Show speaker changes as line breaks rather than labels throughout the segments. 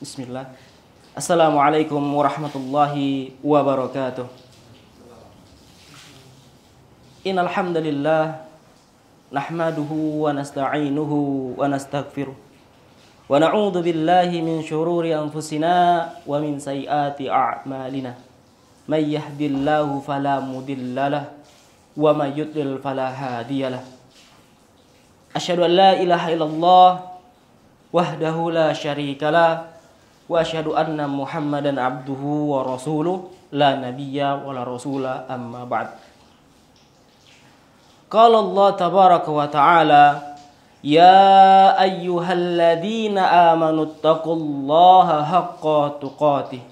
Bismillah. Assalamualaikum warahmatullahi wabarakatuh. Innal hamdalillah nahmaduhu wa nasta'inuhu wa nastaghfiruh. Wa na'udzu billahi min syururi anfusina wa min sayyiati a'malina. May yahdihillahu fala mudhillalah wa may yudlil fala hadiyalah. Asyhadu an la ilaha illallah wahdahu la syarikalah wa asyhadu anna Muhammadan abduhu wa rasuluh la nabiyya wa la rasula amma ba'd. Qala Allah tabaraka wa ta'ala ya ayyuhalladzina amanu taqullaha haqqa tuqatih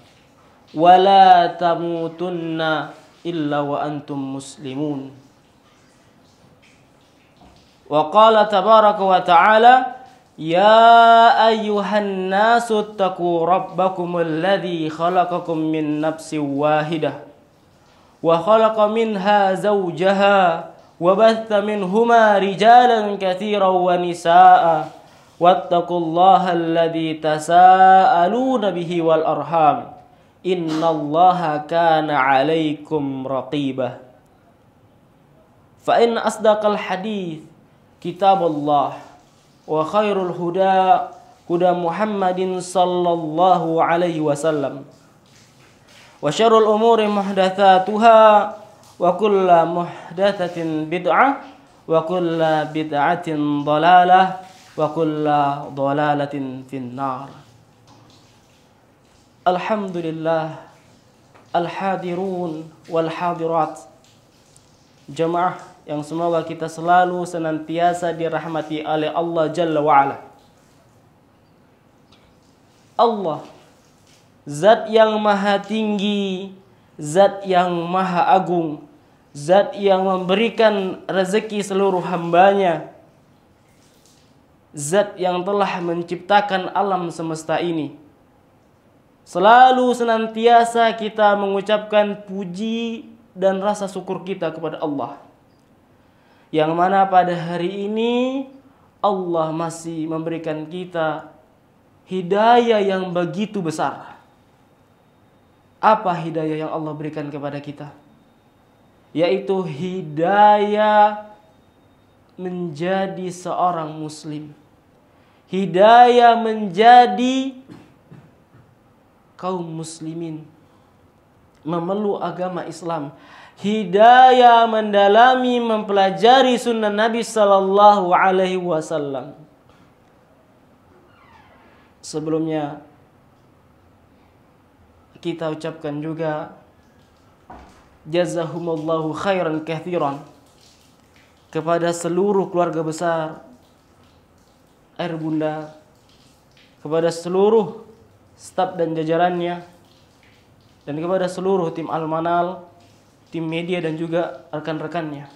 wa la tamutunna illa wa antum muslimun. Wa qala tabaraka wa ta'ala ya ayyuhan nasu taqu rabbakumul ladzi khalaqakum min nafsin wahidah wa khalaqa minha zawjaha wa batha minhuma rijalan katsiran wa nisaa'a wattaqullaha alladzi tasaaluna bihi wal arham innallaha kana 'alaikum raqibah. Fa in asdaqal hadits kitabullah wa khairul huda huda Muhammadin sallallahu alaihi wasallam wa syarrul umuri muhdatsatuha wa kullu muhdatsatin bid'ah wa kullu bid'atin dhalalah wa kullu dhalalatin finnar. Alhamdulillah al-hadirun wal hadirat, jamaah yang semoga kita selalu senantiasa dirahmati oleh Allah Jalla wa'ala. Allah, zat yang maha tinggi, zat yang maha agung, zat yang memberikan rezeki seluruh hambanya, zat yang telah menciptakan alam semesta ini. Selalu senantiasa kita mengucapkan puji dan rasa syukur kita kepada Allah, yang mana pada hari ini Allah masih memberikan kita hidayah yang begitu besar. Apa hidayah yang Allah berikan kepada kita? Yaitu hidayah menjadi seorang muslim, hidayah menjadi kaum muslimin, memeluk agama Islam, hidayah mendalami mempelajari sunnah Nabi sallallahu alaihi wasallam. Sebelumnya kita ucapkan juga jazahumullahu khairan katsiran kepada seluruh keluarga besar Air Bunda, kepada seluruh staf dan jajarannya, dan kepada seluruh tim Al-Manal, tim media dan juga rekan-rekannya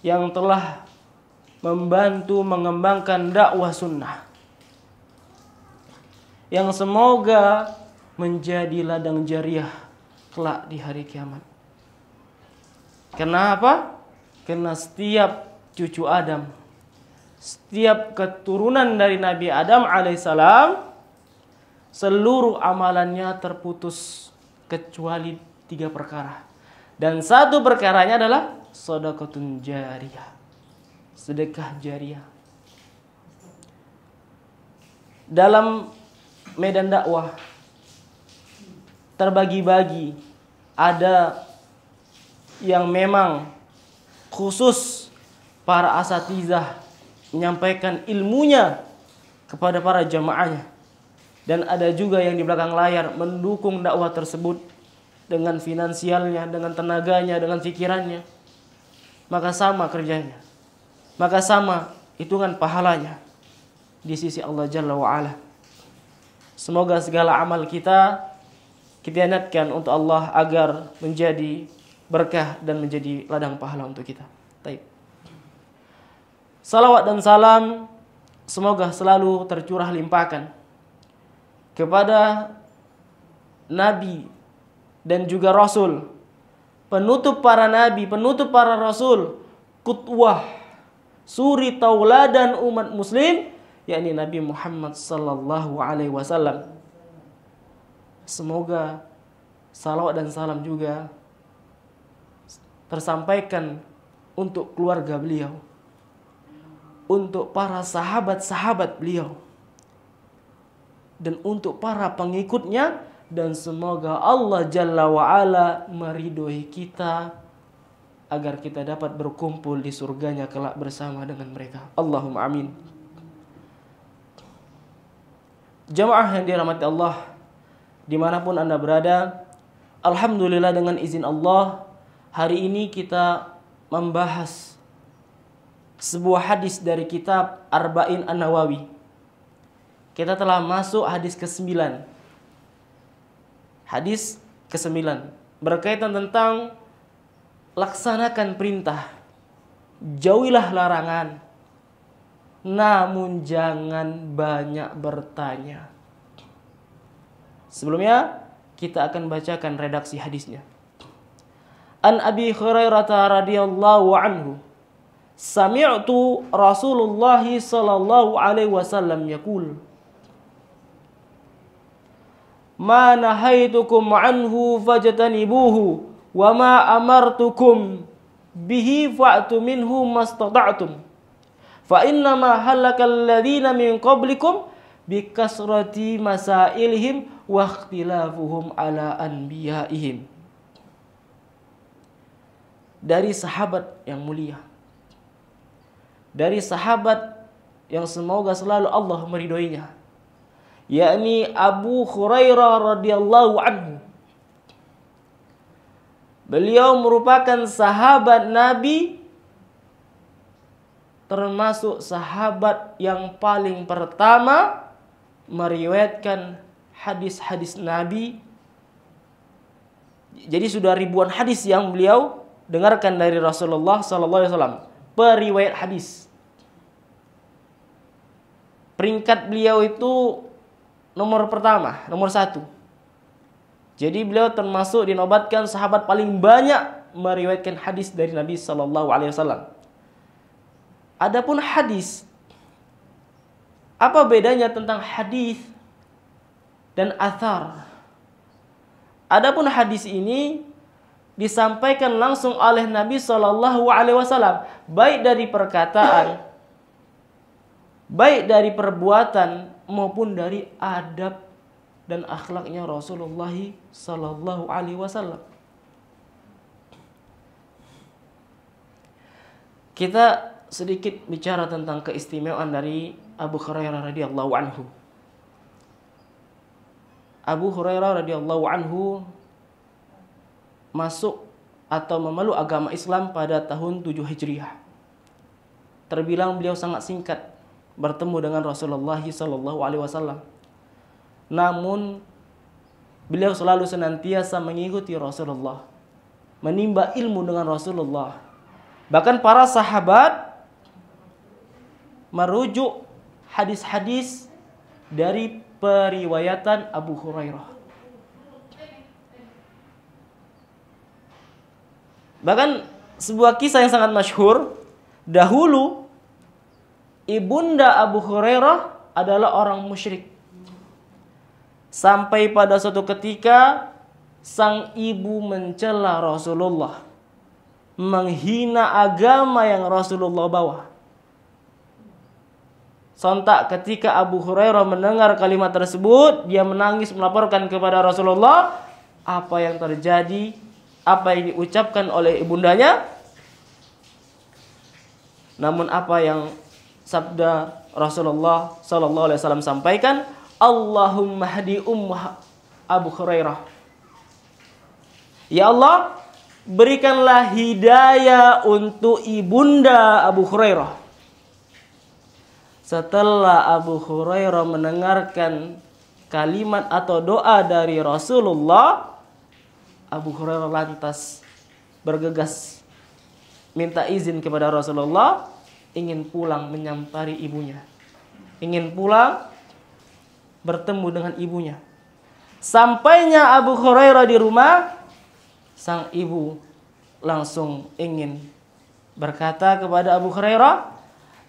yang telah membantu mengembangkan dakwah sunnah, yang semoga menjadi ladang jariah kelak di hari kiamat. Kenapa? Karena setiap cucu Adam, setiap keturunan dari Nabi Adam alaihissalam, seluruh amalannya terputus kecuali 3 perkara. Dan satu perkaranya adalah sedekahun jariyah, sedekah jariah. Dalam medan dakwah terbagi-bagi, ada yang memang khusus para asatizah menyampaikan ilmunya kepada para jamaahnya, dan ada juga yang di belakang layar mendukung dakwah tersebut dengan finansialnya, dengan tenaganya, dengan pikirannya. Maka sama kerjanya, maka sama hitungan pahalanya di sisi Allah Jalla wa'ala. Semoga segala amal kita niatkan untuk Allah agar menjadi berkah dan menjadi ladang pahala untuk kita. Baik. Salawat dan salam semoga selalu tercurah limpahkan kepada Nabi dan juga Rasul, penutup para Nabi, penutup para Rasul, qudwah, suri tauladan umat muslim, yakni Nabi Muhammad sallallahu alaihi wasallam. semoga salawat dan salam juga tersampaikan untuk keluarga beliau, untuk para sahabat-sahabat beliau, dan untuk para pengikutnya, dan semoga Allah Jalla wa'ala meridhoi kita agar kita dapat berkumpul di surganya kelak bersama dengan mereka. Allahumma amin. Jamaah yang dirahmati Allah, dimanapun Anda berada, alhamdulillah dengan izin Allah, hari ini kita membahas sebuah hadis dari kitab Arba'in An-Nawawi. Kita telah masuk hadis ke-9. Hadis ke-9 berkaitan tentang laksanakan perintah, jauhilah larangan, namun jangan banyak bertanya. Sebelumnya kita akan bacakan redaksi hadisnya. An Abi Hurairah radhiyallahu anhu, sami'tu Rasulullah sallallahu alaihi wasallam yaqul, ma nahaitukum anhu fajtanibuhu wa ma amartukum bihi fa'tu minhu mastata'tum fa innama halakal ladzina min qablikum bikasrati masailihim wa ikhtilafuhum ala anbiya'ihim. Dari sahabat yang mulia, dari sahabat yang semoga selalu Allah meridhoinya, yakni Abu Hurairah radhiyallahu anhu. Beliau merupakan sahabat Nabi, termasuk sahabat yang paling pertama meriwayatkan hadis-hadis Nabi. Jadi sudah ribuan hadis yang beliau dengarkan dari Rasulullah sallallahu alaihi wasallam, periwayat hadis. Peringkat beliau itu nomor pertama, nomor 1. Jadi beliau termasuk dinobatkan sahabat paling banyak meriwayatkan hadis dari Nabi sallallahu alaihi wasallam. Adapun hadis, apa bedanya tentang hadis dan athar? Adapun hadis ini disampaikan langsung oleh Nabi sallallahu alaihi wasallam, baik dari perkataan, baik dari perbuatan, maupun dari adab dan akhlaknya Rasulullah sallallahu alaihi wasallam. Kita sedikit bicara tentang keistimewaan dari Abu Hurairah radhiyallahu anhu. Abu Hurairah radhiyallahu anhu masuk atau memeluk agama Islam pada tahun 7 Hijriah. Terbilang beliau sangat singkat bertemu dengan Rasulullah sallallahu alaihi wasallam. Namun beliau selalu senantiasa mengikuti Rasulullah, menimba ilmu dengan Rasulullah. Bahkan para sahabat merujuk hadis-hadis dari periwayatan Abu Hurairah. Bahkan sebuah kisah yang sangat masyhur, dahulu ibunda Abu Hurairah adalah orang musyrik. Sampai pada suatu ketika sang ibu mencela Rasulullah, menghina agama yang Rasulullah bawa. Sontak ketika Abu Hurairah mendengar kalimat tersebut, dia menangis melaporkan kepada Rasulullah apa yang terjadi, apa yang diucapkan oleh ibundanya. Namun apa yang sabda Rasulullah sallallahu alaihi wasallam sampaikan, Allahumma hadi Abu Hurairah. Ya Allah, berikanlah hidayah untuk ibunda Abu Hurairah. Setelah Abu Hurairah mendengarkan kalimat atau doa dari Rasulullah, Abu Hurairah lantas bergegas minta izin kepada Rasulullah, ingin pulang menyampari ibunya, ingin pulang bertemu dengan ibunya. Sampainya Abu Hurairah di rumah, sang ibu langsung ingin berkata kepada Abu Hurairah,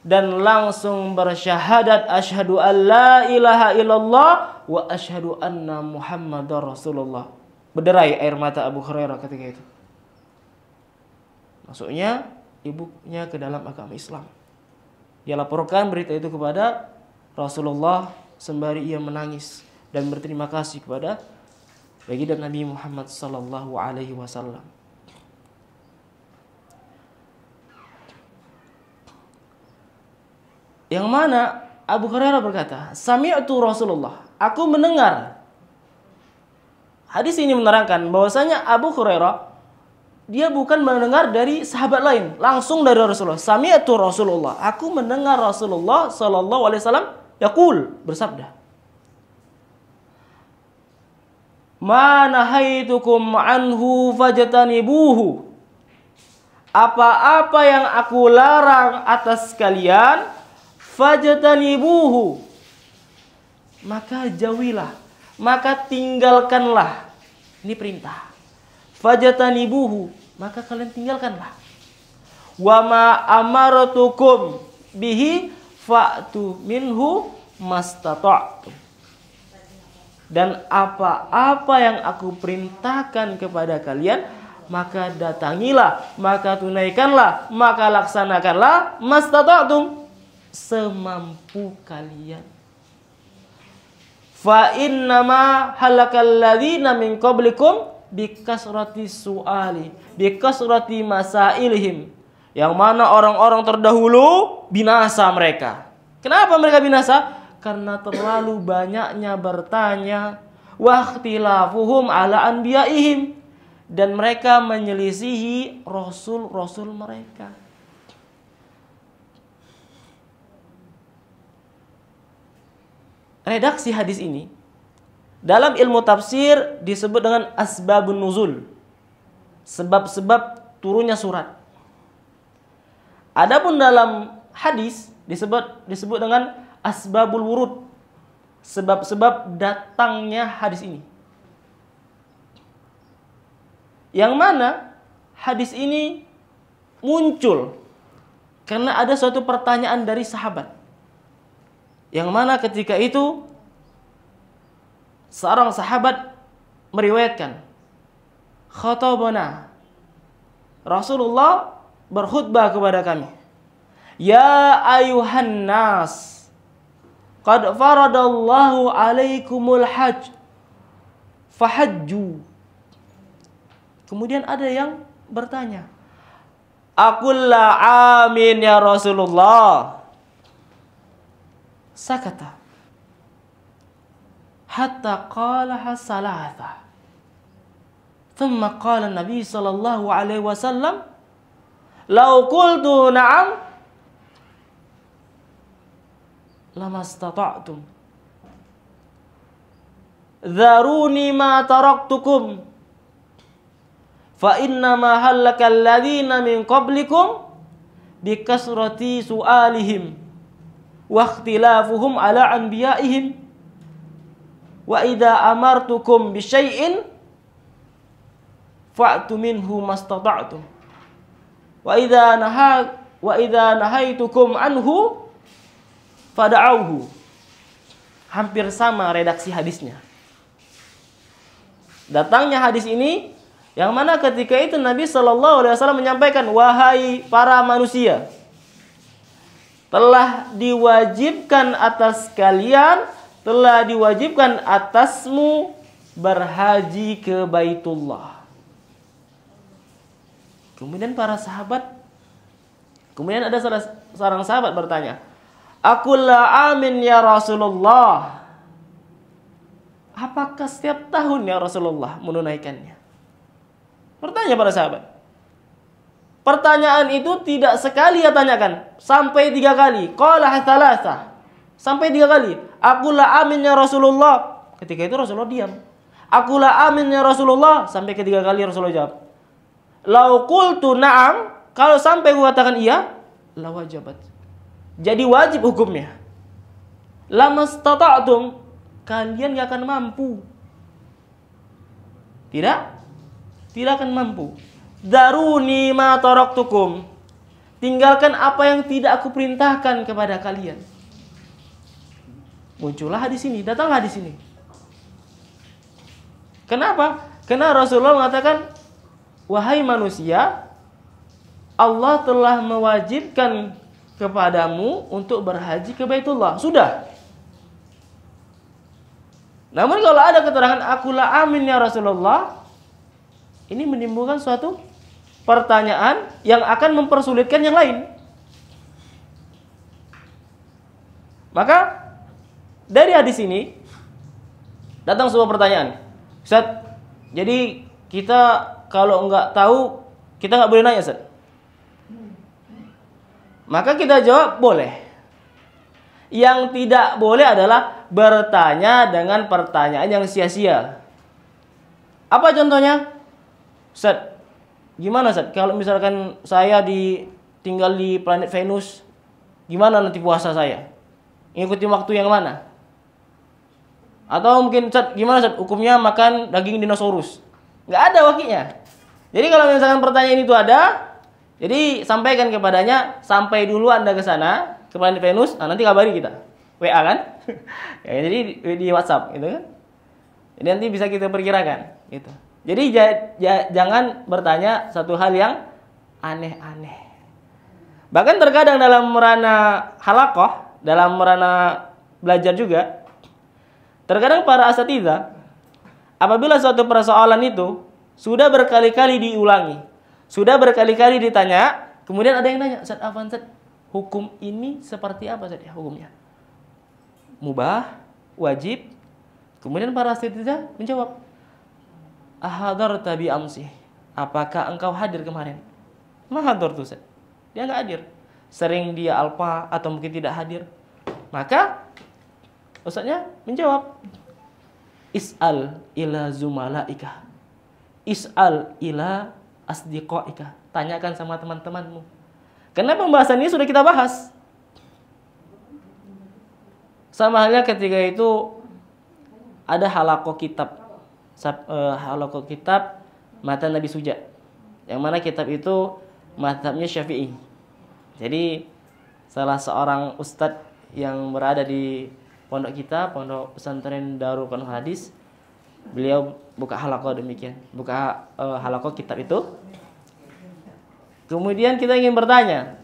dan langsung bersyahadat asyhadu an la ilaha illallah wa asyhadu anna Muhammadar Rasulullah. Berderai air mata Abu Hurairah ketika itu. Maksudnya ibunya ke dalam agama Islam. Dia laporkan berita itu kepada Rasulullah sembari ia menangis dan berterima kasih kepada baginda Nabi Muhammad sallallahu alaihi wasallam. Yang mana Abu Hurairah berkata, "Sami'tu Rasulullah." Aku mendengar. Hadis ini menerangkan bahwasanya Abu Hurairah dia bukan mendengar dari sahabat lain, langsung dari Rasulullah. Sami'tu Rasulullah. Aku mendengar Rasulullah sallallahu alaihi wasallam yaqul, bersabda, "Ma nahaitukum anhu fajtanibuhu." Apa-apa yang aku larang atas kalian, fajtanibuhu, maka jauhilah, maka tinggalkanlah. Ini perintah. Fajtanibuhu, maka kalian tinggalkanlah. Wa ma amartukum bihi fa'tu minhu mastata'tum. Dan apa-apa yang aku perintahkan kepada kalian, maka datangilah, maka tunaikanlah, maka laksanakanlah mastata'tum, semampu kalian. Fa innama halakal ladzina min qablikum bikasrati su'ali, bikasrati masailihim. Yang mana orang-orang terdahulu binasa mereka. Kenapa mereka binasa? Karena terlalu banyaknya bertanya. Wa ikhtilafuhum ala anbiyaihim, dan mereka menyelisihi rasul-rasul mereka. Redaksi hadis ini dalam ilmu tafsir disebut dengan asbabun nuzul, sebab-sebab turunnya surat. Adapun dalam hadis disebut dengan asbabul wurud, sebab-sebab datangnya hadis ini. Yang mana hadis ini muncul karena ada suatu pertanyaan dari sahabat. Yang mana ketika itu seorang sahabat meriwayatkan, khatabana, Rasulullah berkhutbah kepada kami. Ya ayuhan nas, qad faradallahu alaikumul hajj, fahajju. Kemudian ada yang bertanya, aqulla amin ya Rasulullah. Sakata hatta qalaha salatha. Thumma qala Nabi sallallahu alaihi wasallam, "Law qultu na'am lamastata'tum. Dharuni ma taraktukum. Fa inna ma halakal ladzina min qablikum bikasrati su'alihim wa ikhtilafuhum ala anbiyaihim. Wa idza amartukum bi syai'in fa'tu minhu mastata'tum. Wa idza nahaitukum anhu fada'auhu." Hampir sama redaksi hadisnya. Datangnya hadis ini yang mana ketika itu Nabi sallallahu alaihi wasallam menyampaikan, "Wahai para manusia, telah diwajibkan atas kalian, telah diwajibkan atasmu berhaji ke Baitullah." Kemudian ada seorang sahabat bertanya, "Aqulla amin ya Rasulullah." Apakah setiap tahun ya Rasulullah menunaikannya? Bertanya para sahabat. Pertanyaan itu tidak sekali ia tanyakan, sampai 3 kali. Qala thalatha, sampai 3 kali. Aqulla amin ya Rasulullah. Ketika itu Rasulullah diam. Aqulla amin ya Rasulullah, sampai ketiga kali Rasulullah jawab. Lau qultu na'am, kalau sampai gua katakan iya, la wajabat, jadi wajib hukumnya. Lamastata'tum, kalian gak akan mampu. Tidak akan mampu. Daruni ma taraktukum, tinggalkan apa yang tidak aku perintahkan kepada kalian. Muncullah hadis ini, datanglah hadis ini. Kenapa? Karena Rasulullah mengatakan, wahai manusia, Allah telah mewajibkan kepadamu untuk berhaji ke Baitullah. Sudah. Namun kalau ada keterangan akulah amin ya Rasulullah, ini menimbulkan suatu pertanyaan yang akan mempersulitkan yang lain. Maka dari hadis ini datang sebuah pertanyaan. Ustaz, jadi kita kalau nggak tahu kita nggak boleh nanya, Ustaz. Maka kita jawab boleh. Yang tidak boleh adalah bertanya dengan pertanyaan yang sia-sia. Apa contohnya? Ustaz, gimana Ustaz? Kalau misalkan saya tinggal di planet Venus, gimana nanti puasa saya? Ngikutin waktu yang mana? Atau mungkin Ustaz, gimana Ustaz? Hukumnya makan daging dinosaurus? Nggak ada wakilnya. Jadi kalau misalkan pertanyaan itu ada, jadi sampaikan kepadanya, sampai dulu Anda ke sana, ke planet Venus, nah nanti kabari kita. WA kan? Ya, jadi di WhatsApp gitu kan. Jadi nanti bisa kita perkirakan gitu. Jadi jangan bertanya satu hal yang aneh-aneh. Bahkan terkadang dalam merana halaqah, dalam merana belajar juga, terkadang para asatidzah apabila suatu persoalan itu sudah berkali-kali diulangi, sudah berkali-kali ditanya, kemudian ada yang nanya, Ustaz Afwan, Ustaz, hukum ini seperti apa saja hukumnya? Mubah, wajib. Kemudian para asatidzah menjawab, ahadarta bi amsi, apakah engkau hadir kemarin? Ma hadartu, Ustaz. Dia enggak hadir. Sering dia alpa atau mungkin tidak hadir. Maka Ustaznya menjawab, is'al ila zumalaika, is'al ila asdiqaika, tanyakan sama teman-temanmu. Karena pembahasan ini sudah kita bahas. Sama halnya ketika itu ada halaqah kitab Matan Nabi Suja, yang mana kitab itu mazhabnya Syafi'i. Jadi salah seorang ustadz yang berada di pondok kita, pondok pesantren Darul Qur'an Hadis, beliau buka halaqah demikian, buka halaqah kitab itu. Kemudian kita ingin bertanya.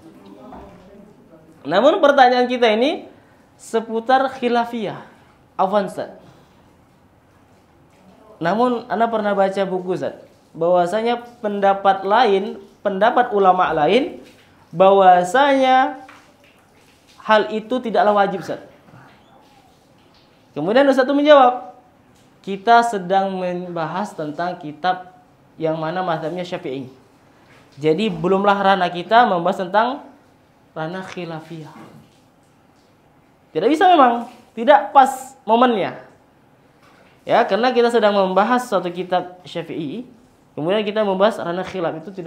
Namun pertanyaan kita ini seputar khilafiyah. Afwan, Ustaz. Namun Anda pernah baca buku, Ustaz, bahwasanya pendapat lain, pendapat ulama lain, bahwasanya hal itu tidaklah wajib, Ustaz. Kemudian Ustaz itu menjawab, kita sedang membahas tentang kitab yang mana mazhabnya Syafi'i. Jadi belumlah ranah kita membahas tentang ranah khilafiyah. Tidak bisa memang, tidak pas momennya. Ya, karena kita sedang membahas suatu kitab Syafi'i, kemudian kita membahas ranah khilaf, itu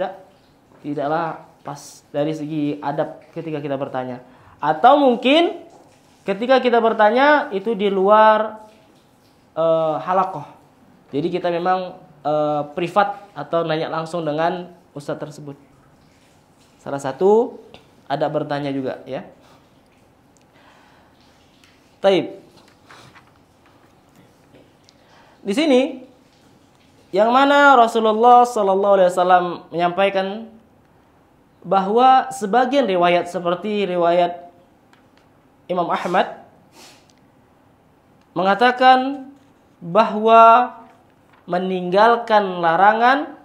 tidaklah pas dari segi adab ketika kita bertanya. Atau mungkin ketika kita bertanya itu di luar halaqah. Jadi kita memang privat atau nanya langsung dengan ustadz tersebut. Salah satu ada bertanya juga, ya. Taib. Di sini yang mana Rasulullah SAW menyampaikan bahwa sebagian riwayat seperti riwayat Imam Ahmad mengatakan bahwa meninggalkan larangan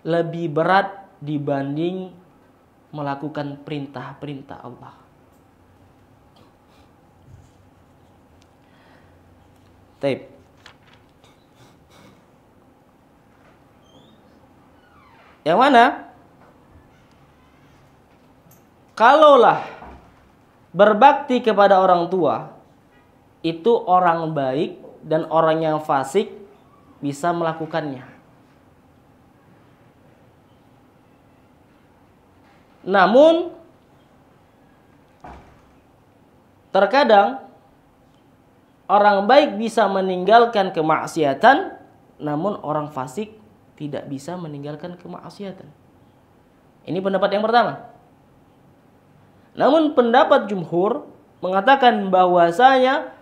lebih berat dibanding melakukan perintah-perintah Allah. Taib. Yang mana kalaulah berbakti kepada orang tua itu orang baik dan orang yang fasik bisa melakukannya. Namun terkadang orang baik bisa meninggalkan kemaksiatan, namun orang fasik tidak bisa meninggalkan kemaksiatan. Ini pendapat yang pertama. Namun pendapat jumhur mengatakan bahwasanya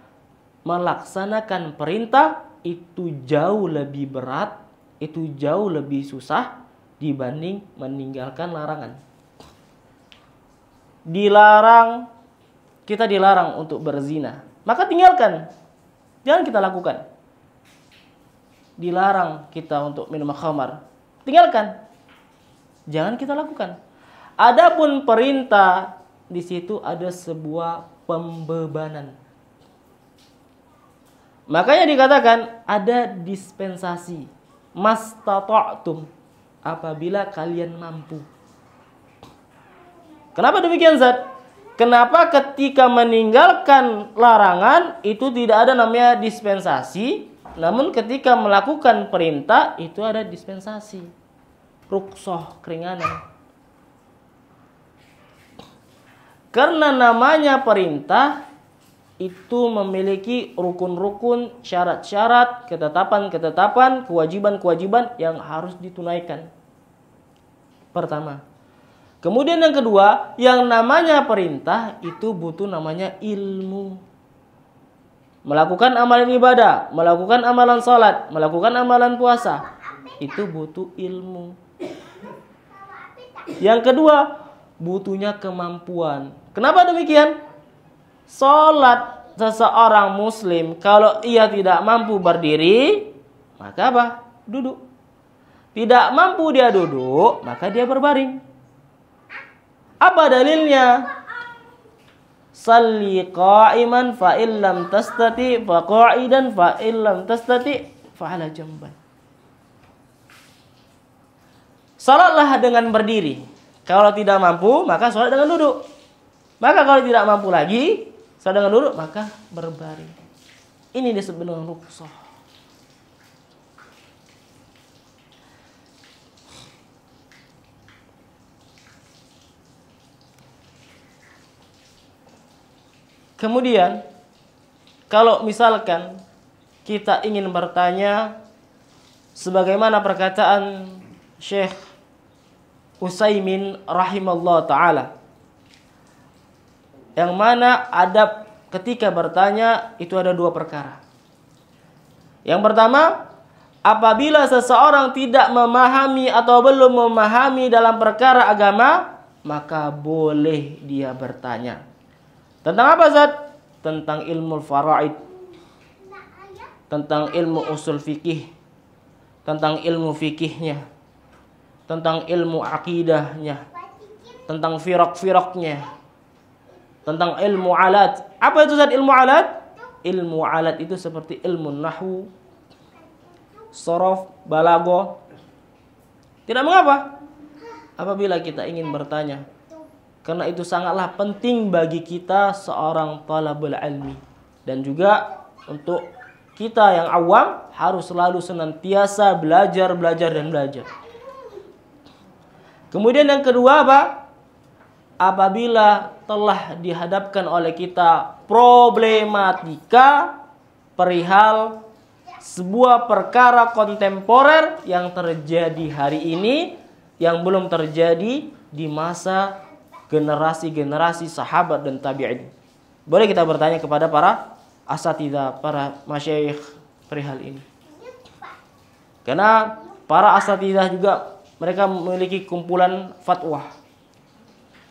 melaksanakan perintah itu jauh lebih berat, itu jauh lebih susah dibanding meninggalkan larangan. Kita dilarang untuk berzina, maka tinggalkan. Jangan kita lakukan. Dilarang kita untuk minum khamar, tinggalkan. Jangan kita lakukan. Adapun perintah, di situ ada sebuah pembebanan. Makanya dikatakan ada dispensasi. Mastata'tum, apabila kalian mampu. Kenapa demikian, Zat? Kenapa ketika meninggalkan larangan itu tidak ada namanya dispensasi, namun ketika melakukan perintah itu ada dispensasi, rukhsah, keringanan. Karena namanya perintah itu memiliki rukun-rukun, syarat-syarat, ketetapan-ketetapan, kewajiban-kewajiban yang harus ditunaikan. Pertama. Kemudian yang kedua, yang namanya perintah itu butuh namanya ilmu. Melakukan amalan ibadah, melakukan amalan salat, melakukan amalan puasa, itu butuh ilmu. Yang kedua, butuhnya kemampuan. Kenapa demikian? Salat seseorang muslim kalau ia tidak mampu berdiri, maka apa? Duduk. Tidak mampu dia duduk, maka dia berbaring. Apa dalilnya? Salli qa'iman fa illam tastati fa qa'idan fa illam tastati fa ala jamban. Salatlah dengan berdiri. Kalau tidak mampu, maka salat dengan duduk. Maka kalau tidak mampu lagi, salat dengan duduk, maka berbaring. Ini disebut dengan rukhsah. Kemudian, kalau misalkan kita ingin bertanya sebagaimana perkataan Syekh Utsaimin rahimallahu taala, yang mana adab ketika bertanya itu ada dua perkara. Yang pertama, apabila seseorang tidak memahami atau belum memahami dalam perkara agama, maka boleh dia bertanya. Tentang apa, Zat? Tentang ilmu faraid, tentang ilmu usul fikih, tentang ilmu fikihnya, tentang ilmu akidahnya, tentang firaq-firaqnya, tentang ilmu alat. Apa itu, Zat, ilmu alat? Ilmu alat itu seperti ilmu nahwu, sorof, balaghah. Tidak mengapa apabila kita ingin bertanya, karena itu sangatlah penting bagi kita seorang talabul ilmi. Dan juga untuk kita yang awam harus selalu senantiasa belajar. Kemudian yang kedua apa? Apabila telah dihadapkan oleh kita problematika perihal sebuah perkara kontemporer yang terjadi hari ini, yang belum terjadi di masa generasi-generasi sahabat dan tabi'in, boleh kita bertanya kepada para asatidzah, para masyayikh perihal ini. Karena para asatidzah juga mereka memiliki kumpulan fatwa,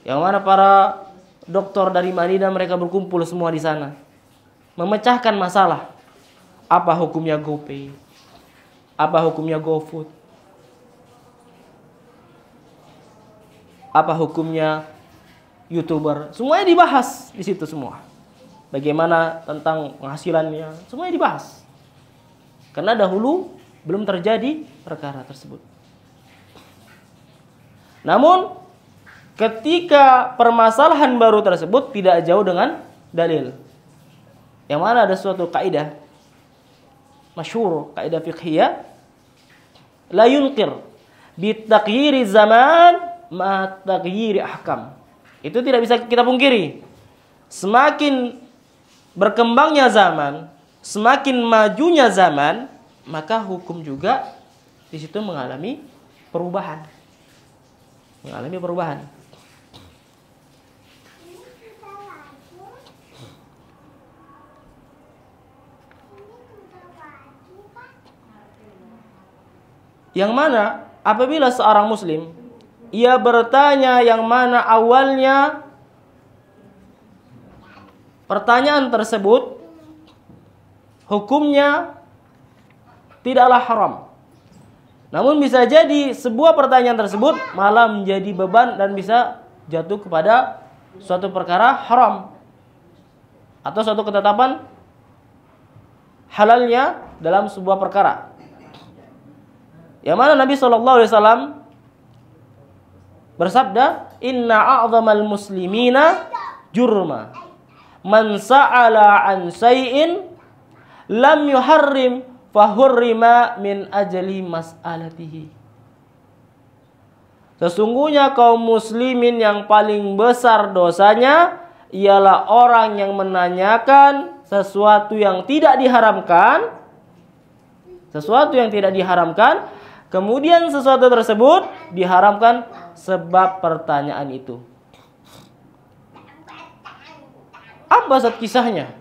yang mana para doktor dari Madinah mereka berkumpul semua di sana, memecahkan masalah. Apa hukumnya GoPay? Apa hukumnya GoFood? Apa hukumnya YouTuber? Semuanya dibahas di situ semua. Bagaimana tentang penghasilannya? Semuanya dibahas. Karena dahulu belum terjadi perkara tersebut. Namun ketika permasalahan baru tersebut tidak jauh dengan dalil. Yang mana ada suatu kaidah masyhur, kaidah fiqhiyah, la yunqir bi taghyiri zaman ma taghyiri ahkam. Itu tidak bisa kita pungkiri. Semakin berkembangnya zaman, semakin majunya zaman, maka hukum juga di situ mengalami perubahan. Yang mana apabila seorang muslim ia bertanya yang mana awalnya pertanyaan tersebut hukumnya tidaklah haram. Namun bisa jadi sebuah pertanyaan tersebut malah menjadi beban dan bisa jatuh kepada suatu perkara haram atau suatu ketetapan halalnya dalam sebuah perkara. Yang mana Nabi SAW bersabda, "Inna a'zamal muslimina jurma man sa'ala an syai'in lam yuharrim fahurrima min ajli mas'alatihi." Sesungguhnya kaum muslimin yang paling besar dosanya ialah orang yang menanyakan sesuatu yang tidak diharamkan, kemudian sesuatu tersebut diharamkan sebab pertanyaan itu. Apa kisahnya?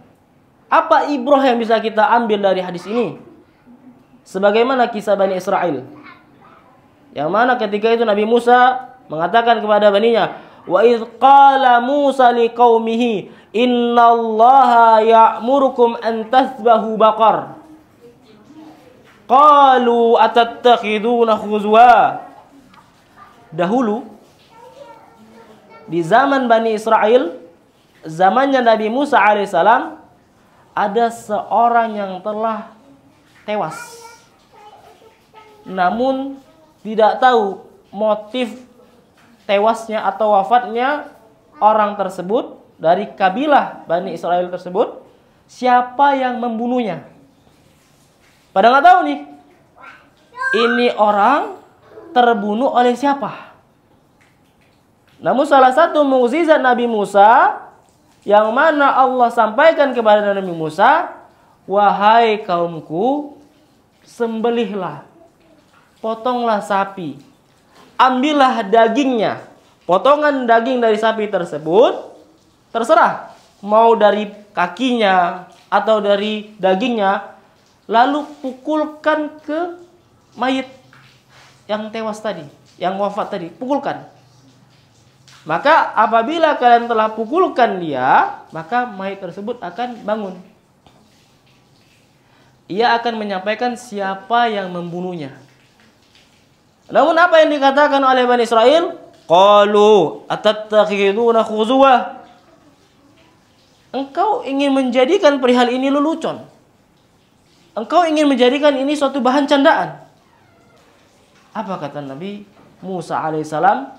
Apa ibrah yang bisa kita ambil dari hadis ini? Sebagaimana kisah Bani Israel, yang mana ketika itu Nabi Musa mengatakan kepada baninya, "Wa idz qala Musa liqaumihi innallaha ya'murukum an tasbahu baqar." Qalu atattakhiduna khuzwa. Dahulu di zaman Bani Israel, zamannya Nabi Musa alaihissalam, ada seorang yang telah tewas. Namun tidak tahu motif tewasnya atau wafatnya orang tersebut dari kabilah Bani Israel tersebut, siapa yang membunuhnya. Pada nggak tahu nih, ini orang terbunuh oleh siapa. Namun salah satu mukjizat Nabi Musa yang mana Allah sampaikan kepada Nabi Musa, "Wahai kaumku, sembelihlah, potonglah sapi, ambillah dagingnya, potongan daging dari sapi tersebut, terserah mau dari kakinya atau dari dagingnya, lalu pukulkan ke mayit yang tewas tadi, yang wafat tadi, pukulkan. Maka apabila kalian telah pukulkan dia, maka mayit tersebut akan bangun. Ia akan menyampaikan siapa yang membunuhnya." Namun apa yang dikatakan oleh Bani Israel? Qalu atattakhiduna khuzwa. Engkau ingin menjadikan perihal ini lelucon. Engkau ingin menjadikan ini suatu bahan candaan. Apa kata Nabi Musa alaihissalam?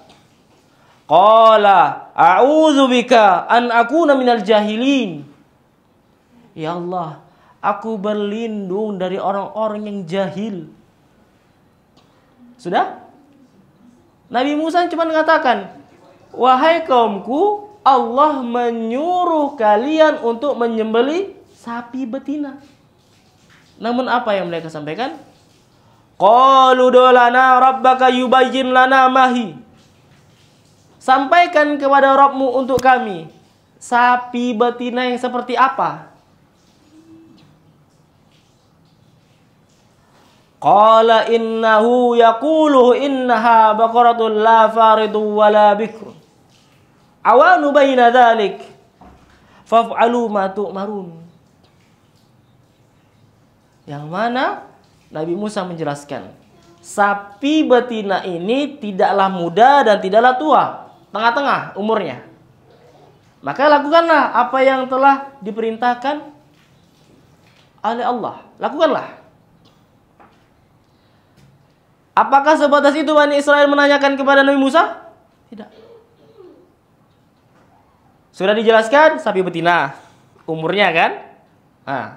Qala a'udzubika an akuna minal jahilin. Ya Allah, aku berlindung dari orang-orang yang jahil. Sudah? Nabi Musa cuma mengatakan, "Wahai kaumku, Allah menyuruh kalian untuk menyembelih sapi betina." Namun apa yang mereka sampaikan? Qalu dolana rabbaka yubayyin lana mahi. Sampaikan kepada Rabbmu untuk kami sapi betina yang seperti apa. Qala innahu yaqulu innaha baqaratun la faridu wala bikr. Awanu baina dzalik. Faf'alu ma tu'marun. Yang mana Nabi Musa menjelaskan, sapi betina ini tidaklah muda dan tidaklah tua, tengah-tengah umurnya. Maka lakukanlah apa yang telah diperintahkan oleh Allah. Lakukanlah. Apakah sebatas itu Bani Israel menanyakan kepada Nabi Musa? Tidak. Sudah dijelaskan sapi betina, umurnya kan? Nah,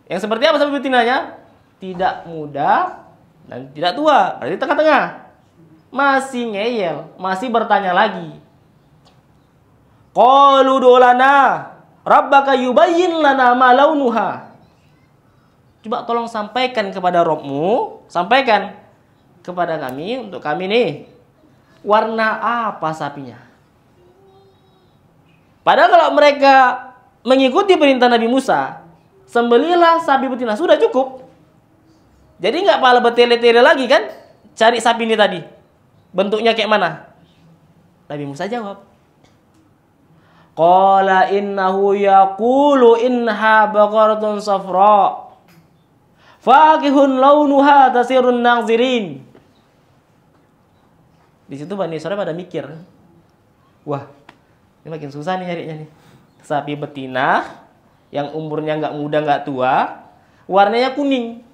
yang seperti apa sapi betinanya? Tidak muda dan tidak tua, berarti tengah-tengah. Masih ngeyel, masih bertanya lagi. Qalu dolana rabbaka yubayyin lana ma launuha. Coba tolong sampaikan kepada Rabbmu, sampaikan kepada kami, untuk kami nih, warna apa sapinya. Padahal kalau mereka mengikuti perintah Nabi Musa, sembelihlah sapi betina, sudah cukup. Jadi nggak pala bertele-tele lagi kan? Cari sapi ini tadi. Bentuknya kayak mana? Nabi Musa jawab. Qala innahu yaqulu innaha baqaratun safra. Faqihun launuha tasirun nazirin. Di situ Bani Israil pada mikir. Wah, ini makin susah nih nyarinya nih. Sapi betina yang umurnya nggak muda nggak tua, warnanya kuning.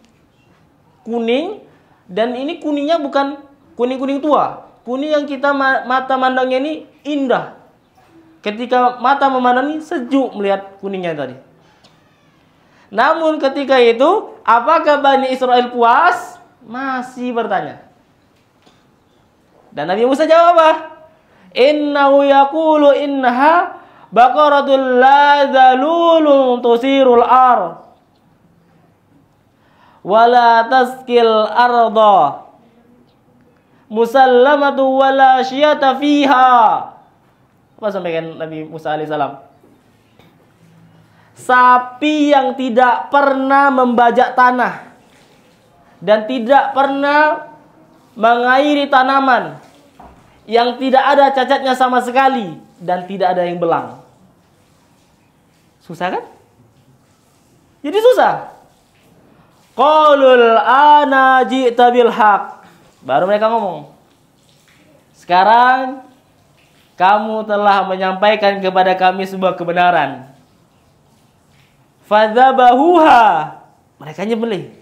Kuning, dan ini kuningnya bukan kuning-kuning tua. Kuning yang kita mata mandangnya ini indah. Ketika mata memandang ini sejuk melihat kuningnya tadi. Namun ketika itu, apakah Bani Israil puas? Masih bertanya. Dan Nabi Musa jawab apa? Innahu yaqulu innaha baqaratul la zalulun tusirul ar. Wala taskil arda musallamatu wala syiyata fiha. Apa sampaikan Nabi Musa alaihissalam? Sapi yang tidak pernah membajak tanah dan tidak pernah mengairi tanaman, yang tidak ada cacatnya sama sekali dan tidak ada yang belang. Susah kan? Jadi susah. Qalul ana ji'ta bil haq. Baru mereka ngomong. Sekarang kamu telah menyampaikan kepada kami sebuah kebenaran. Fadzabahuha. Mereka nyembelih.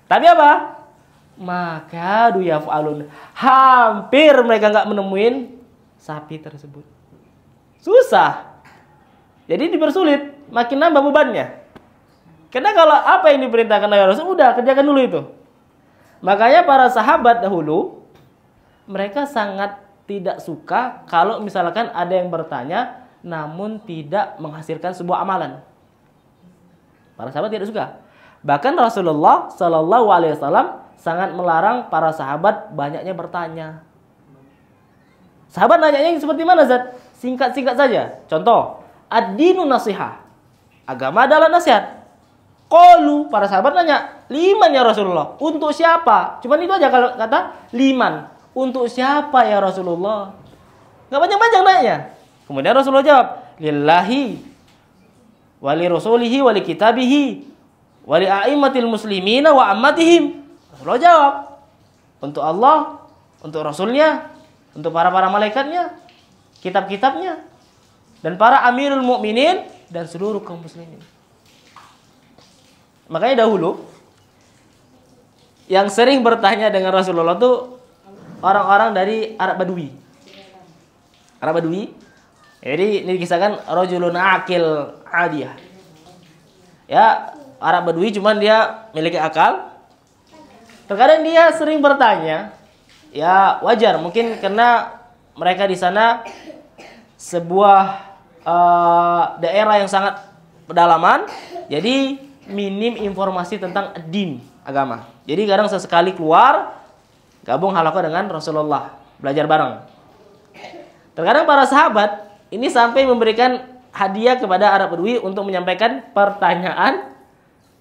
Tapi apa? Maka yaf'alun. Hampir mereka nggak menemuin sapi tersebut. Susah. Jadi dipersulit, makin nambah bebannya. Karena kalau apa yang diperintahkan oleh Rasul, udah kerjakan dulu itu. Makanya para sahabat dahulu, mereka sangat tidak suka kalau misalkan ada yang bertanya, namun tidak menghasilkan sebuah amalan. Para sahabat tidak suka. Bahkan Rasulullah Shallallahu Alaihi Wasallam sangat melarang para sahabat banyaknya bertanya. Sahabat nanyanya seperti mana, Zat? Singkat-singkat saja. Contoh, ad-dinu nasihah. Agama adalah nasihat. Qalu, para sahabat nanya, liman ya Rasulullah? Untuk siapa? Cuman itu aja kalau kata liman. Untuk siapa ya Rasulullah? Nggak panjang-panjang nanya. Kemudian Rasulullah jawab, lillahi wali rasulihi wali kitabihi wali a'immatil muslimina wa ammatihim. Rasulullah jawab, untuk Allah, untuk Rasulnya, untuk para malaikatnya, kitab-kitabnya, dan para amirul mukminin dan seluruh kaum muslimin. Makanya dahulu yang sering bertanya dengan Rasulullah itu orang-orang dari Arab Badui. Arab Badui. Jadi ini dikisahkan rajulun aqil adiyah. Ya, Arab Badui cuman dia memiliki akal. Terkadang dia sering bertanya, ya wajar mungkin karena mereka di sana sebuah daerah yang sangat pedalaman, jadi minim informasi tentang din, agama. Jadi kadang sesekali keluar gabung halaqah dengan Rasulullah, belajar bareng. Terkadang para sahabat ini sampai memberikan hadiah kepada Arab Badui untuk menyampaikan pertanyaan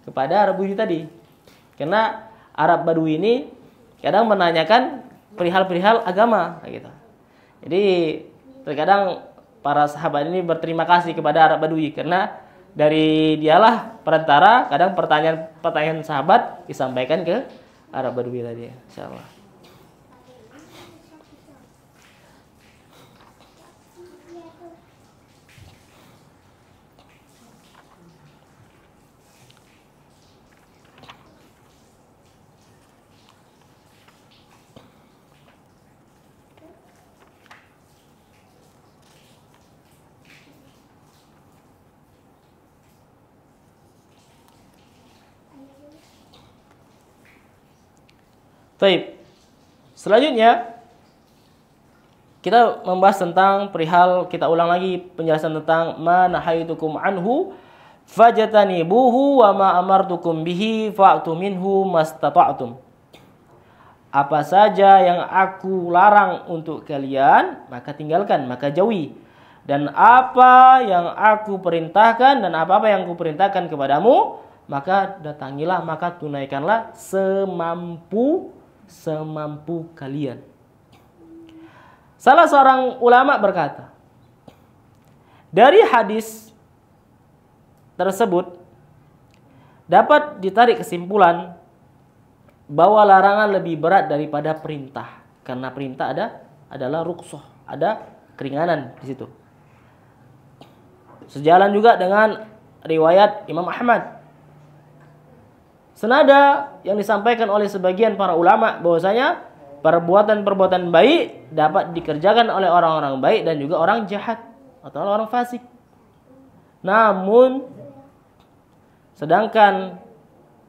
kepada Arab Badui tadi. Karena Arab Badui ini kadang menanyakan perihal-perihal agama gitu. Jadi terkadang para sahabat ini berterima kasih kepada Arab Badui karena dari dialah perantara kadang pertanyaan sahabat disampaikan ke Arab Badui tadi, insyaallah. Baik. Selanjutnya kita membahas tentang perihal, kita ulang lagi penjelasan tentang ma nahaitukum anhu fajtanibuhu wa ma amartukum bihi fa'tu minhu mastata'tum. Apa saja yang aku larang untuk kalian, maka tinggalkan, maka jauhi. Dan apa yang aku perintahkan dan apa-apa yang aku perintahkan kepadamu, maka datangilah, maka tunaikanlah semampu kalian. Salah seorang ulama berkata, dari hadis tersebut dapat ditarik kesimpulan bahwa larangan lebih berat daripada perintah, karena perintah adalah rukhsah, ada keringanan di situ. Sejalan juga dengan riwayat Imam Ahmad. Senada yang disampaikan oleh sebagian para ulama bahwasanya perbuatan-perbuatan baik dapat dikerjakan oleh orang-orang baik dan juga orang jahat atau orang fasik. Namun sedangkan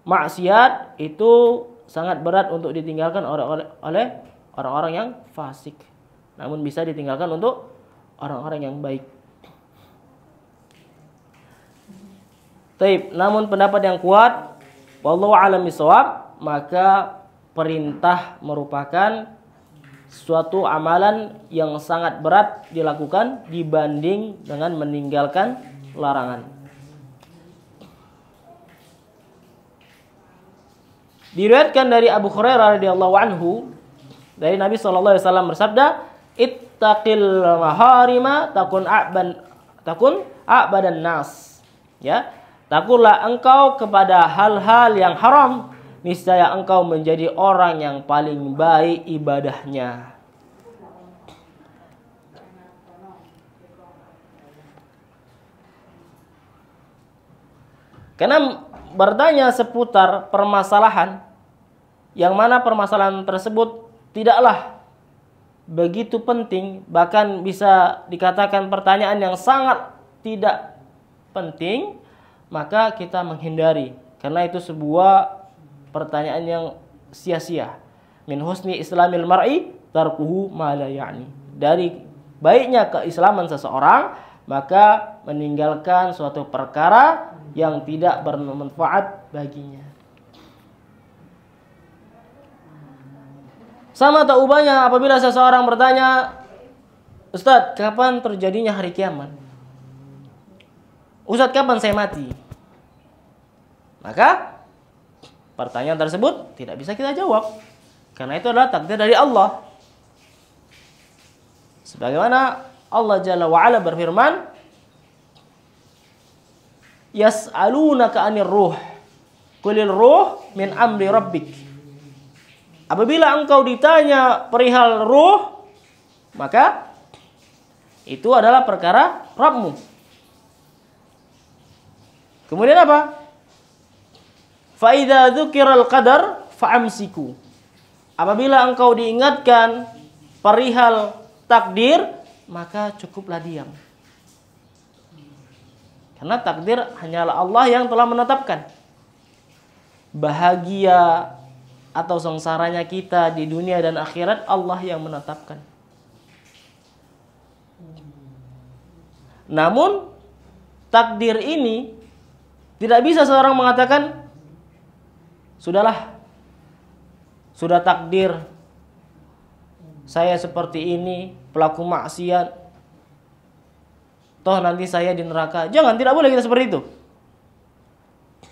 maksiat itu sangat berat untuk ditinggalkan oleh orang-orang yang fasik. Namun bisa ditinggalkan untuk orang-orang yang baik. Taib, namun pendapat yang kuat, wallahu a'lam bishawab, maka perintah merupakan suatu amalan yang sangat berat dilakukan dibanding dengan meninggalkan larangan. Diriwayatkan dari Abu Hurairah radhiyallahu anhu, dari Nabi sallallahu alaihi wasallam bersabda, "Ittaqil maharima takun a'badan nas." Ya, takutlah engkau kepada hal-hal yang haram, niscaya engkau menjadi orang yang paling baik ibadahnya. Karena bertanya seputar permasalahan yang mana permasalahan tersebut tidaklah begitu penting, bahkan bisa dikatakan pertanyaan yang sangat tidak penting, maka kita menghindari, karena itu sebuah pertanyaan yang sia-sia. Min husni islamil mar'i tarkuhu ma la ya'ni. Dari baiknya keislaman seseorang, maka meninggalkan suatu perkara yang tidak bermanfaat baginya. Sama tak ubahnya apabila seseorang bertanya, "Ustadz, kapan terjadinya hari kiamat? Ustadz, kapan saya mati?" Maka pertanyaan tersebut tidak bisa kita jawab, karena itu adalah takdir dari Allah. Sebagaimana Allah Jalla wa'ala berfirman, "Yas'alunaka 'anir ruh, qulir ruh min amri rabbik." Apabila engkau ditanya perihal ruh, maka itu adalah perkara Rabbmu. Kemudian apa? Fa idza dzukiral qadar fa'amsiku. Apabila engkau diingatkan perihal takdir, maka cukuplah diam. Karena takdir hanyalah Allah yang telah menetapkan. Bahagia atau sengsaranya kita di dunia dan akhirat, Allah yang menetapkan. Namun takdir ini tidak bisa seorang mengatakan, "Sudahlah, sudah takdir saya seperti ini, pelaku maksiat, toh nanti saya di neraka." Jangan, tidak boleh kita seperti itu.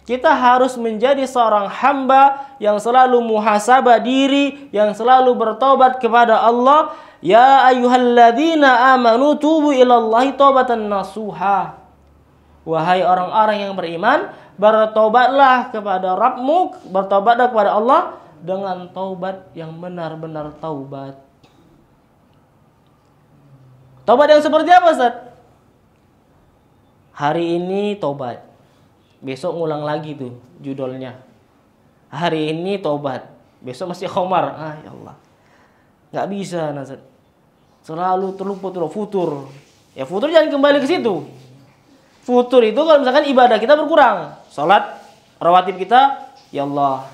Kita harus menjadi seorang hamba yang selalu muhasabah diri, yang selalu bertobat kepada Allah. Ya ayyuhalladzina amanu tubu ilallahi taubatan nasuha. Wahai orang-orang yang beriman, bertobatlah kepada Rabbmu, bertobatlah kepada Allah dengan taubat yang benar-benar taubat. Taubat yang seperti apa, Ustaz? Hari ini taubat, besok ngulang lagi tuh judulnya. Hari ini taubat, besok masih khomar. Ya Allah, nggak bisa, Ustaz. Selalu terlupa futur. Ya futur jangan kembali ke situ. Futur itu kalau misalkan ibadah kita berkurang, salat rawatib kita, ya Allah,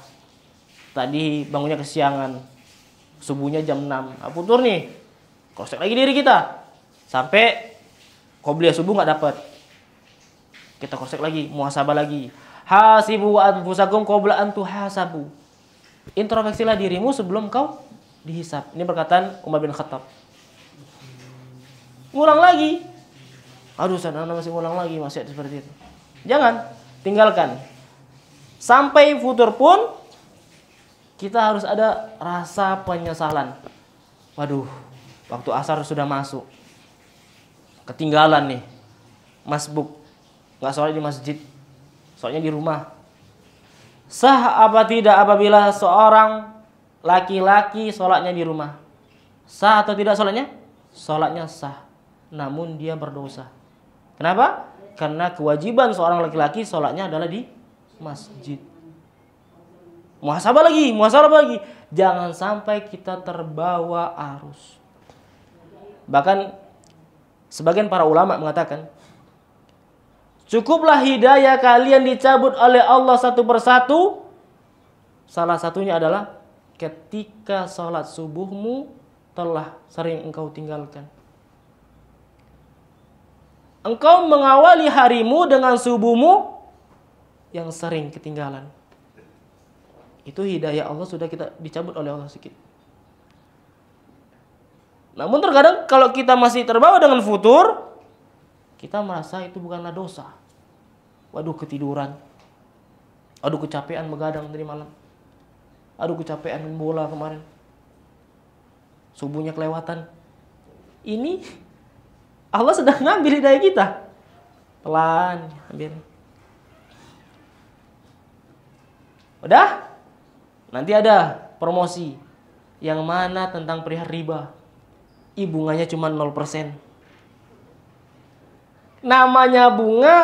tadi bangunnya kesiangan, subuhnya jam 6. Futur nih, cross check lagi diri kita. Sampai qobliyah subuh nggak dapat. Kita cross check lagi, muhasabah lagi. Hasibu anfusakum qabla an tuhasabu. Introspeksilah dirimu sebelum kau dihisab. Ini perkataan Umar bin Khattab. Ngulang lagi. Aduh, sana masih ngulang lagi, masih seperti itu. Jangan, tinggalkan. Sampai futur pun kita harus ada rasa penyesalan. Waduh, waktu asar sudah masuk. Ketinggalan nih. Masbuk. Nggak sholat di masjid. Sholatnya di rumah. Sah apa tidak apabila seorang laki-laki sholatnya di rumah? Sah atau tidak sholatnya? Sholatnya sah. Namun dia berdosa. Kenapa? Karena kewajiban seorang laki-laki sholatnya adalah di masjid. Muhasabah lagi. Jangan sampai kita terbawa arus. Bahkan sebagian para ulama mengatakan, cukuplah hidayah kalian dicabut oleh Allah satu persatu. Salah satunya adalah ketika sholat subuhmu telah sering engkau tinggalkan. Engkau mengawali harimu dengan subuhmu yang sering ketinggalan. Itu hidayah Allah sudah kita dicabut oleh Allah sedikit. Namun terkadang kalau kita masih terbawa dengan futur, kita merasa itu bukanlah dosa. Waduh, ketiduran. Aduh, kecapean begadang tadi malam. Aduh, kecapean main bola kemarin. Subuhnya kelewatan. Ini Allah sedang ngambil hidayah kita. Pelan, ambil. Udah? Nanti ada promosi. Yang mana tentang perihal riba. Bunganya cuma 0%. Namanya bunga,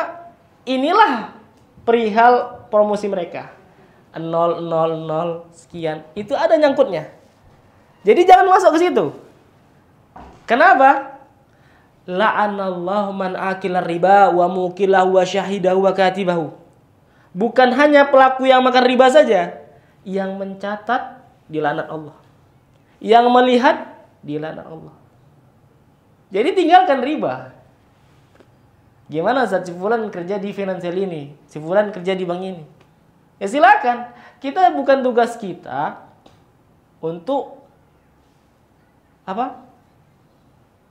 inilah perihal promosi mereka. 000 sekian. Itu ada nyangkutnya. Jadi jangan masuk ke situ. Kenapa? La'anallahu man akila riba wa mukilahu wa syahidahu wa katibahu. Bukan hanya pelaku yang makan riba saja, yang mencatat dilaknat Allah, yang melihat dilaknat Allah. Jadi tinggalkan riba. Gimana Ustaz, si fulan kerja di financial ini, si fulan kerja di bank ini. Ya silakan. Kita bukan tugas kita untuk apa?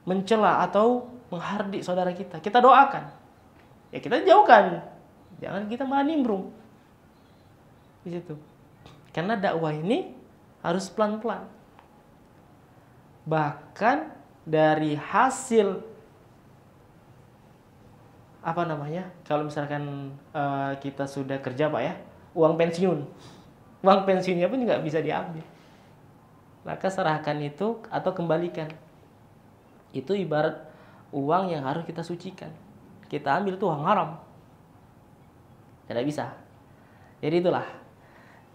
Mencela atau menghardik saudara kita. Kita doakan. Ya kita jauhkan. Jangan kita malah nimbrung. Di situ. Karena dakwah ini harus pelan-pelan. Bahkan dari hasil apa namanya? Kalau misalkan kita sudah kerja Pak ya, uang pensiun. Uang pensiunnya pun juga bisa diambil. Maka serahkan itu atau kembalikan. Itu ibarat uang yang harus kita sucikan. Kita ambil itu uang haram. Tidak bisa. Jadi itulah.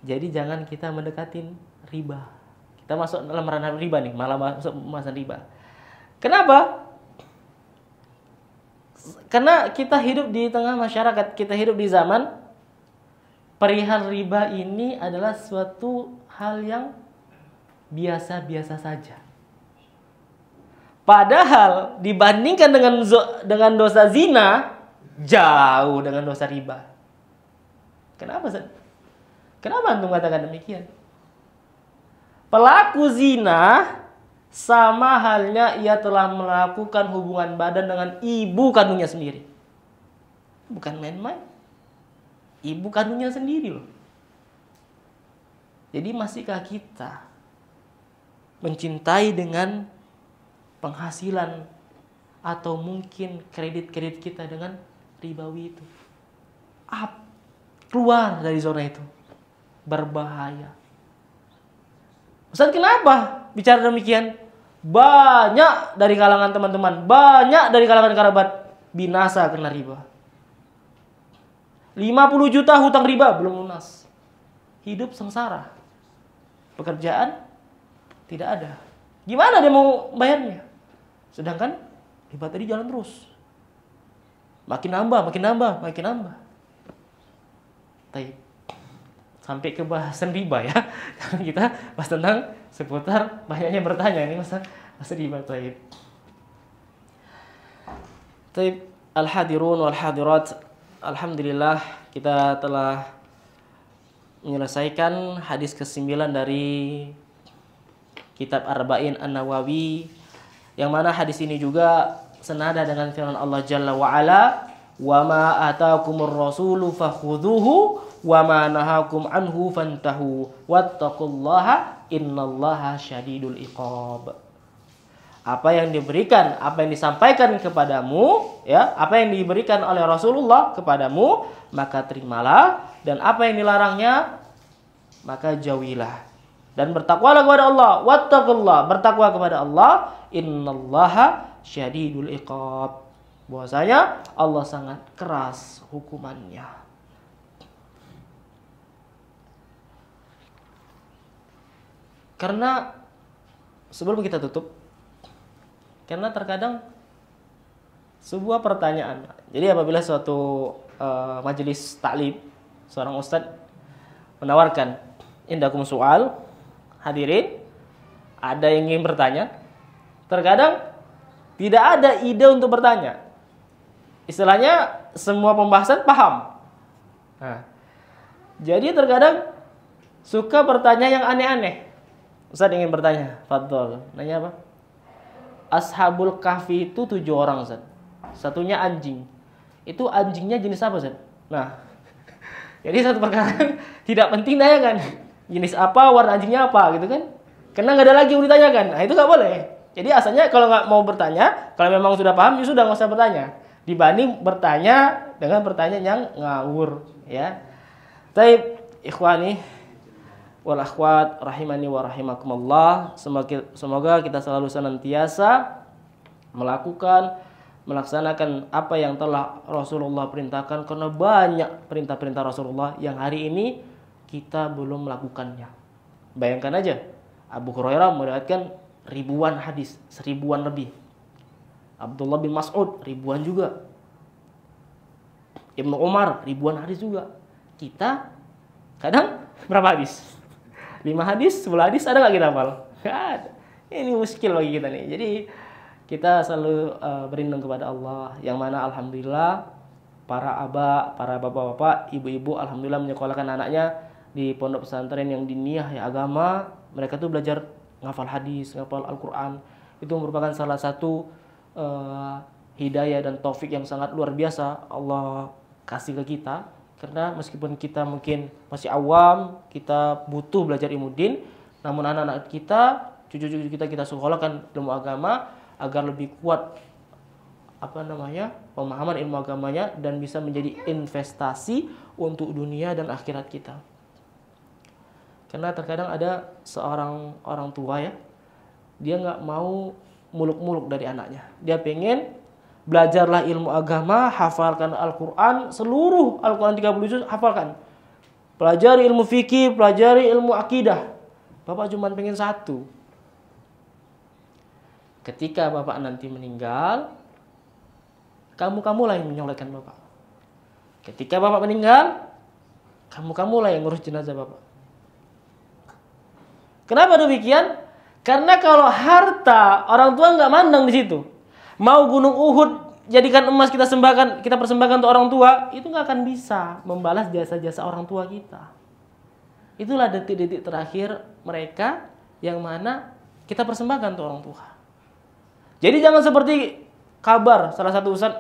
Jadi jangan kita mendekatin riba. Kita masuk dalam ranah riba nih, malah masuk masa riba. Kenapa? Karena kita hidup di tengah masyarakat, kita hidup di zaman perihal riba ini adalah suatu hal yang biasa-biasa saja. Padahal dibandingkan dengan dosa zina, jauh dengan dosa riba. Kenapa, Ustaz? Kenapa antum katakan demikian? Pelaku zina sama halnya ia telah melakukan hubungan badan dengan ibu kandungnya sendiri. Bukan main-main. Ibu kandungnya sendiri loh. Jadi masihkah kita mencintai dengan penghasilan atau mungkin kredit-kredit kita dengan ribawi itu? Keluar dari zona itu. Berbahaya. Ustaz, kenapa bicara demikian? Banyak dari kalangan teman-teman, banyak dari kalangan kerabat binasa karena riba. 50 juta hutang riba belum lunas. Hidup sengsara. Pekerjaan tidak ada. Gimana dia mau bayarnya? Sedangkan riba tadi jalan terus. Makin nambah. Baik. Sampai ke bahasan riba ya. Karena kita bahas tentang seputar banyaknya bertanya ini masa riba. Taib al-hadirun wal hadirat. Alhamdulillah kita telah menyelesaikan hadis ke-9 dari kitab Arba'in An-Nawawi, yang mana hadis ini juga senada dengan firman Allah Jalla wa Ala, "Wa ma ataakumur rasulu fakhudhuhu wa ma nahakum anhu fantahu wattaqullaha innallaha syadidul iqab. Apa yang diberikan, apa yang disampaikan kepadamu, ya, apa yang diberikan oleh Rasulullah kepadamu, maka terimalah, dan apa yang dilarangnya, maka jauhilah. Dan bertakwalah kepada Allah, wattaqullah, bertakwa kepada Allah, innallaha syadidul iqab. Bahwasanya Allah sangat keras hukumannya. Karena sebelum kita tutup, karena terkadang sebuah pertanyaan. Jadi apabila suatu majelis taklim, seorang ustadz menawarkan, indakum soal, hadirin, ada yang ingin bertanya. Terkadang tidak ada ide untuk bertanya. Istilahnya semua pembahasan paham. Nah, jadi terkadang suka bertanya yang aneh-aneh. Ustadz ingin bertanya, fadhol, nanya apa? Ashabul Kahfi itu 7 orang, Ustaz. Satunya anjing. Itu anjingnya jenis apa, Ustaz? Nah, jadi satu perkara tidak penting nanya kan. Jenis apa, warna anjingnya apa, gitu kan. Karena nggak ada lagi yang ditanyakan. Nah, itu nggak boleh. Jadi asalnya kalau nggak mau bertanya, kalau memang sudah paham, ya sudah nggak usah bertanya. Dibanding bertanya dengan pertanyaan yang ngawur, ya. Taib, ikhwani wal akhwat rahimani wa rahimakumullah, semoga kita selalu senantiasa melaksanakan apa yang telah Rasulullah perintahkan, karena banyak perintah-perintah Rasulullah yang hari ini kita belum melakukannya. Bayangkan aja, Abu Hurairah meriwayatkan ribuan hadis, 1000-an lebih. Abdullah bin Mas'ud ribuan juga. Ibnu Umar ribuan hadis juga. Kita kadang berapa hadis? 5 hadis, 10 hadis, ada nggak kita hafal? Nggak ada. Ini muskil bagi kita nih. Jadi kita selalu berlindung kepada Allah, yang mana alhamdulillah para abah, para bapak-bapak, ibu-ibu alhamdulillah menyekolahkan anaknya di pondok pesantren yang diniyah, ya, agama. Mereka tuh belajar ngafal hadis, ngafal Al-Quran. Itu merupakan salah satu hidayah dan taufik yang sangat luar biasa Allah kasih ke kita. Karena meskipun kita mungkin masih awam, kita butuh belajar ilmu din, namun anak-anak kita, cucu-cucu kita sekolahkan ilmu agama agar lebih kuat pemahaman ilmu agamanya dan bisa menjadi investasi untuk dunia dan akhirat kita. Karena terkadang ada seorang orang tua, ya, dia nggak mau muluk-muluk dari anaknya. Dia pengen belajarlah ilmu agama, hafalkan Al-Quran, seluruh Al-Quran 30 juz hafalkan. Pelajari ilmu fikih, pelajari ilmu akidah. Bapak cuma pengen satu. Ketika bapak nanti meninggal, kamu-kamulah yang menyolehkan bapak. Ketika bapak meninggal, kamu-kamulah yang ngurus jenazah bapak. Kenapa demikian? Karena kalau harta, orang tua nggak mandang di situ. Mau gunung Uhud jadikan emas kita persembahkan untuk orang tua, itu nggak akan bisa membalas jasa-jasa orang tua kita. Itulah detik-detik terakhir mereka yang mana kita persembahkan untuk orang tua. Jadi jangan seperti kabar salah satu ustaz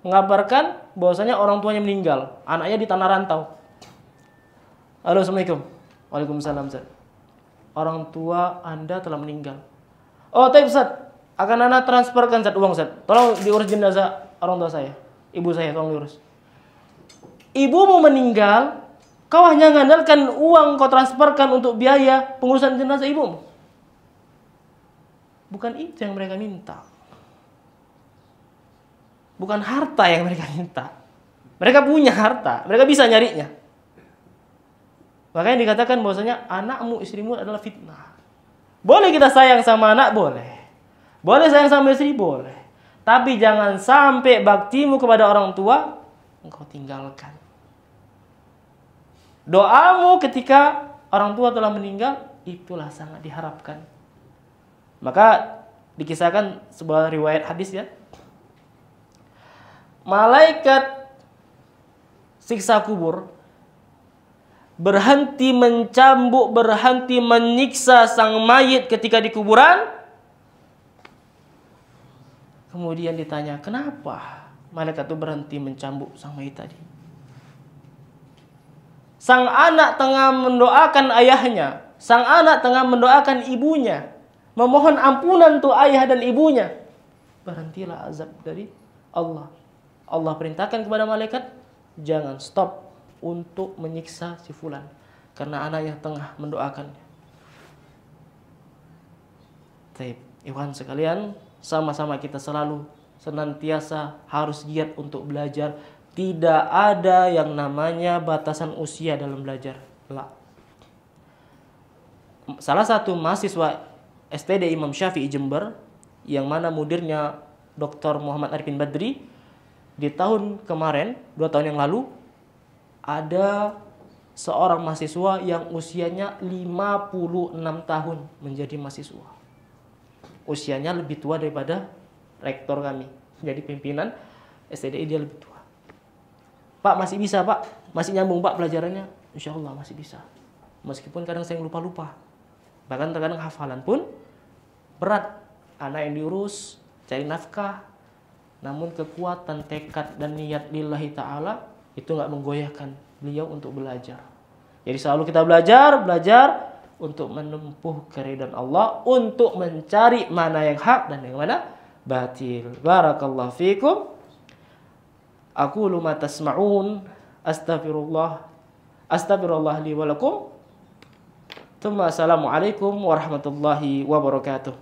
mengabarkan bahwasanya orang tuanya meninggal, anaknya di tanah rantau. Halo, assalamualaikum. Waalaikumsalam, Ustaz. Orang tua Anda telah meninggal. Oh, tapi Ustaz, akan Anda transferkan uang, Ustaz. Tolong diurus jenazah orang tua saya. Ibu saya tolong diurus. Ibumu meninggal, kau hanya mengandalkan uang kau transferkan untuk biaya pengurusan jenazah ibumu. Bukan itu yang mereka minta. Bukan harta yang mereka minta. Mereka punya harta, mereka bisa nyarinya. Makanya dikatakan bahwasanya anakmu, istrimu adalah fitnah. Boleh kita sayang sama anak, boleh. Boleh sayang sama istri, boleh. Tapi jangan sampai baktimu kepada orang tua engkau tinggalkan. Doamu ketika orang tua telah meninggal, itulah sangat diharapkan. Maka dikisahkan sebuah riwayat hadis, ya. Malaikat siksa kubur berhenti mencambuk, berhenti menyiksa sang mayit ketika di kuburan. Kemudian ditanya, kenapa malaikat itu berhenti mencambuk sang mayit tadi? Sang anak tengah mendoakan ayahnya, sang anak tengah mendoakan ibunya, memohon ampunan untuk ayah dan ibunya. Berhentilah azab dari Allah. Allah perintahkan kepada malaikat, jangan stop untuk menyiksa si fulan karena anaknya tengah mendoakannya. Baik, ikhwan sekalian, sama-sama kita selalu senantiasa harus giat untuk belajar. Tidak ada yang namanya batasan usia dalam belajar. Salah satu mahasiswa STD Imam Syafi'i Jember, yang mana mudirnya Dr. Muhammad Arifin Badri, di tahun kemarin, 2 tahun yang lalu, ada seorang mahasiswa yang usianya 56 tahun menjadi mahasiswa. Usianya lebih tua daripada rektor kami. Jadi pimpinan STDI dia lebih tua. Pak, masih bisa Pak? Masih nyambung Pak pelajarannya? Insya Allah masih bisa. Meskipun kadang saya lupa-lupa. Bahkan terkadang hafalan pun berat. Anak yang diurus, cari nafkah. Namun kekuatan, tekad, dan niat lillahi ta'ala itu nggak menggoyahkan beliau untuk belajar. Jadi selalu kita belajar untuk menempuh keridhaan Allah, untuk mencari mana yang hak dan yang mana batil. Barakallahu fikum. Aqulu ma tasma'un, astaghfirullah li wa lakum. Assalamualaikum warahmatullahi wabarakatuh.